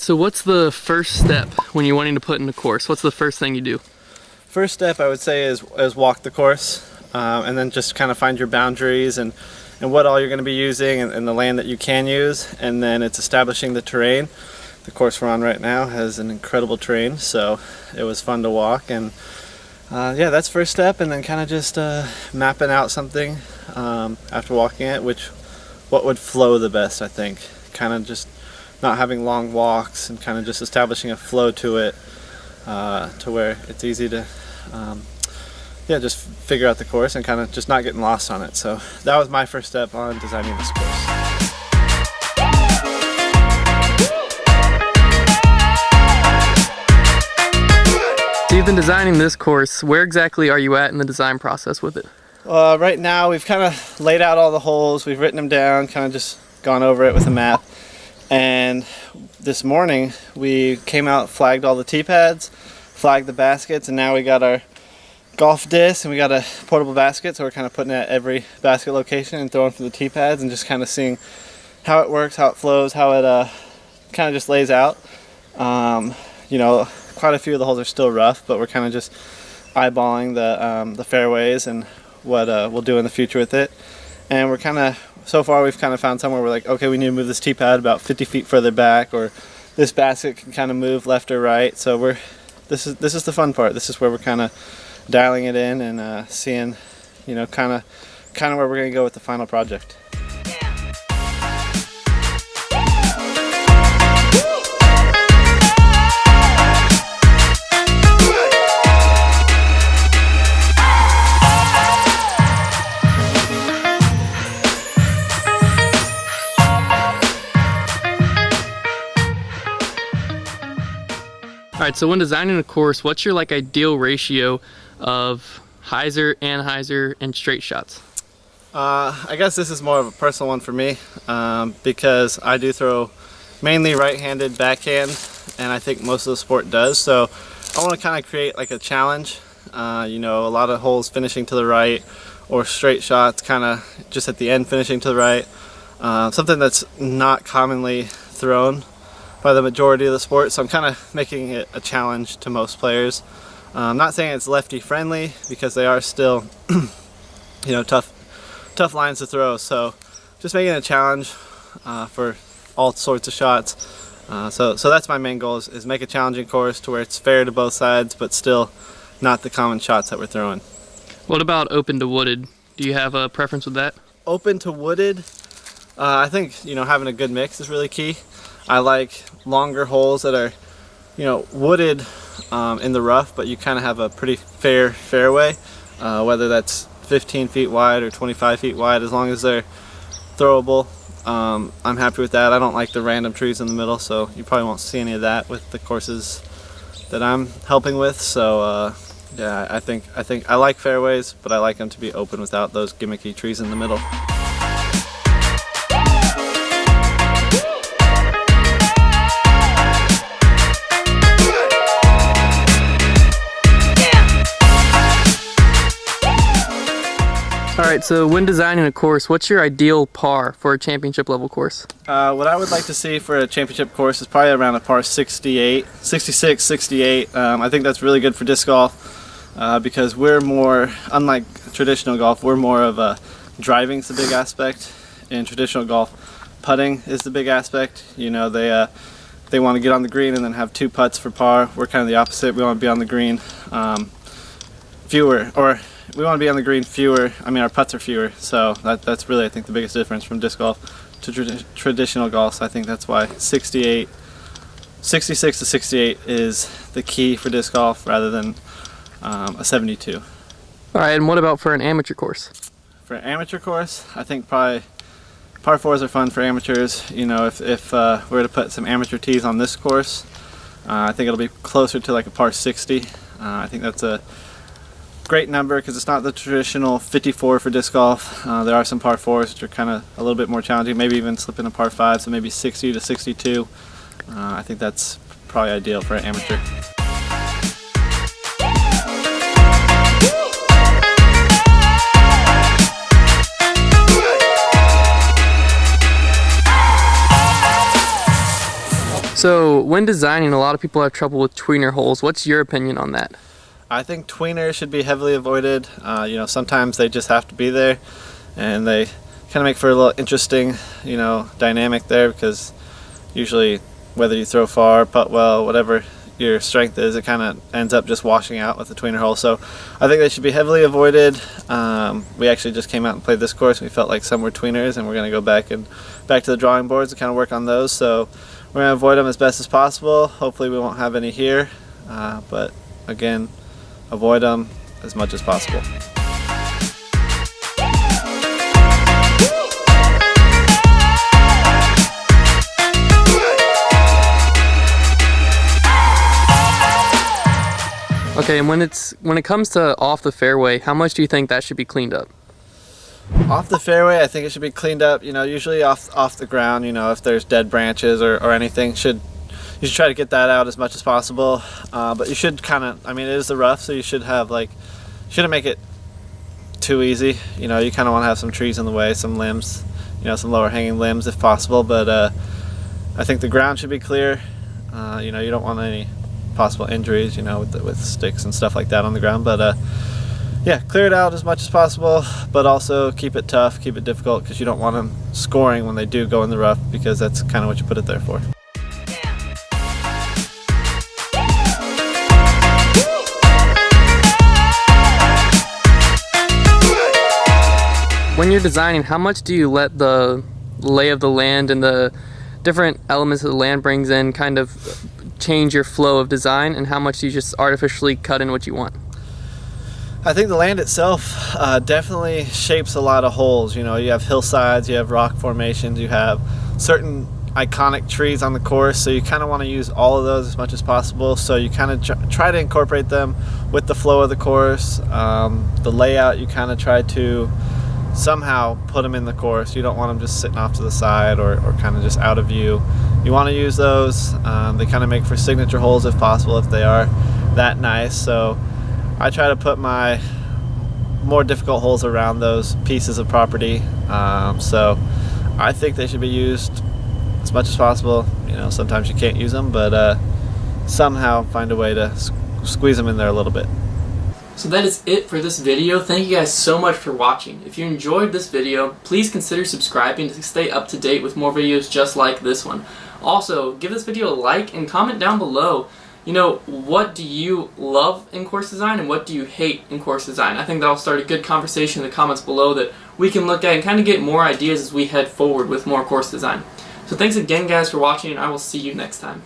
So what's the first step when you're wanting to put in a course? What's the first thing you do? First step I would say is walk the course, and then just kind of find your boundaries and what all you're going to be using and the land that you can use, and then it's establishing the terrain. The course we're on right now has an incredible terrain, so it was fun to walk, and yeah, that's first step, and then kind of just mapping out something after walking it, what would flow the best, I think. Kind of just not having long walks and kind of just establishing a flow to it, to where it's easy to yeah, just figure out the course and kind of just not getting lost on it. So that was my first step on designing this course. So you've been designing this course. Where exactly are you at in the design process with it? Right now we've kind of laid out all the holes, we've written them down, kind of just gone over it with a map. And this morning we came out, flagged all the tee pads, flagged the baskets, and now we got our golf disc and we got a portable basket, so we're kind of putting it at every basket location and throwing for the tee pads and just kind of seeing how it works, how it flows, how it kind of just lays out. You know, quite a few of the holes are still rough, but we're kind of just eyeballing the fairways and what we'll do in the future with it. And we're kind of, so far we've kind of found somewhere we're like, okay, we need to move this tee pad about 50 feet further back, or this basket can kind of move left or right. So this is the fun part. This is where we're kind of dialing it in and seeing, you know, kind of where we're going to go with the final project. All right, so when designing a course, what's your ideal ratio of hyzer, anhyzer, and straight shots? I guess this is more of a personal one for me, because I do throw mainly right-handed backhand, and I think most of the sport does. So I want to kind of create like a challenge. You know, a lot of holes finishing to the right, or straight shots kind of just at the end finishing to the right. Something that's not commonly thrown by the majority of the sport, so I'm kind of making it a challenge to most players. I'm not saying it's lefty friendly, because they are still you know, tough lines to throw, so just making it a challenge for all sorts of shots. So that's my main goal, is make a challenging course to where it's fair to both sides, but still not the common shots that we're throwing. What about open to wooded? Do you have a preference with that? Open to wooded, I think, you know, having a good mix is really key. I like longer holes that are, you know, wooded in the rough, but you kind of have a pretty fair fairway, whether that's 15 feet wide or 25 feet wide, as long as they're throwable. I'm happy with that. I don't like the random trees in the middle, so you probably won't see any of that with the courses that I'm helping with. So yeah, I think I like fairways, but I like them to be open without those gimmicky trees in the middle. All right, so when designing a course, what's your ideal par for a championship level course? What I would like to see for a championship course is probably around a par 66, 68. I think that's really good for disc golf, because we're more, unlike traditional golf, we're more of a driving's the big aspect. In traditional golf, putting is the big aspect. You know, they want to get on the green and then have two putts for par. We're kind of the opposite. We want to be on the green we want to be on the green fewer. I mean, our putts are fewer, so that's really, I think, the biggest difference from disc golf to traditional golf. So I think that's why 66 to 68 is the key for disc golf rather than a 72. All right, and what about for an amateur course? For an amateur course, I think probably par 4s are fun for amateurs. You know, if we're to put some amateur tees on this course, I think it'll be closer to like a par 60. I think that's a great number, because it's not the traditional 54 for disc golf. There are some par 4s which are kind of a little bit more challenging, maybe even slip in a par 5, so maybe 60 to 62. I think that's probably ideal for an amateur. So when designing, a lot of people have trouble with tweener holes. What's your opinion on that? I think tweeners should be heavily avoided. Sometimes they just have to be there, and they kind of make for a little interesting, dynamic there, because usually whether you throw far, putt well, whatever your strength is, it kind of ends up just washing out with the tweener hole. So I think they should be heavily avoided. We actually just came out and played this course, and we felt like some were tweeners, and we're going to go back to the drawing boards and kind of work on those. So we're going to avoid them as best as possible. Hopefully we won't have any here, but again, avoid them as much as possible. Okay, and when it comes to off the fairway, how much do you think that should be cleaned up? Off the fairway, I think it should be cleaned up. Usually off the ground. If there's dead branches or anything, you should try to get that out as much as possible. But you should it is the rough, so you should have shouldn't make it too easy. You kind of want to have some trees in the way, some limbs, some lower hanging limbs if possible. But I think the ground should be clear. You don't want any possible injuries, with sticks and stuff like that on the ground. But yeah, clear it out as much as possible, but also keep it tough, keep it difficult, because you don't want them scoring when they do go in the rough, because that's kind of what you put it there for. When you're designing, how much do you let the lay of the land and the different elements that the land brings in kind of change your flow of design, and how much do you just artificially cut in what you want? I think the land itself definitely shapes a lot of holes. You have hillsides, you have rock formations, you have certain iconic trees on the course, so you kind of want to use all of those as much as possible. So you kind of try to incorporate them with the flow of the course. The layout, you kind of try to somehow put them in the course. You don't want them just sitting off to the side or kind of just out of view. You want to use those. They kind of make for signature holes if possible, if they are that nice. So I try to put my more difficult holes around those pieces of property. So I think they should be used as much as possible. Sometimes you can't use them, but somehow find a way to squeeze them in there a little bit. So that is it for this video. Thank you guys so much for watching. If you enjoyed this video, please consider subscribing to stay up to date with more videos just like this one. Also, give this video a like and comment down below, what do you love in course design and what do you hate in course design? I think that'll start a good conversation in the comments below that we can look at and kind of get more ideas as we head forward with more course design. So thanks again guys for watching, and I will see you next time.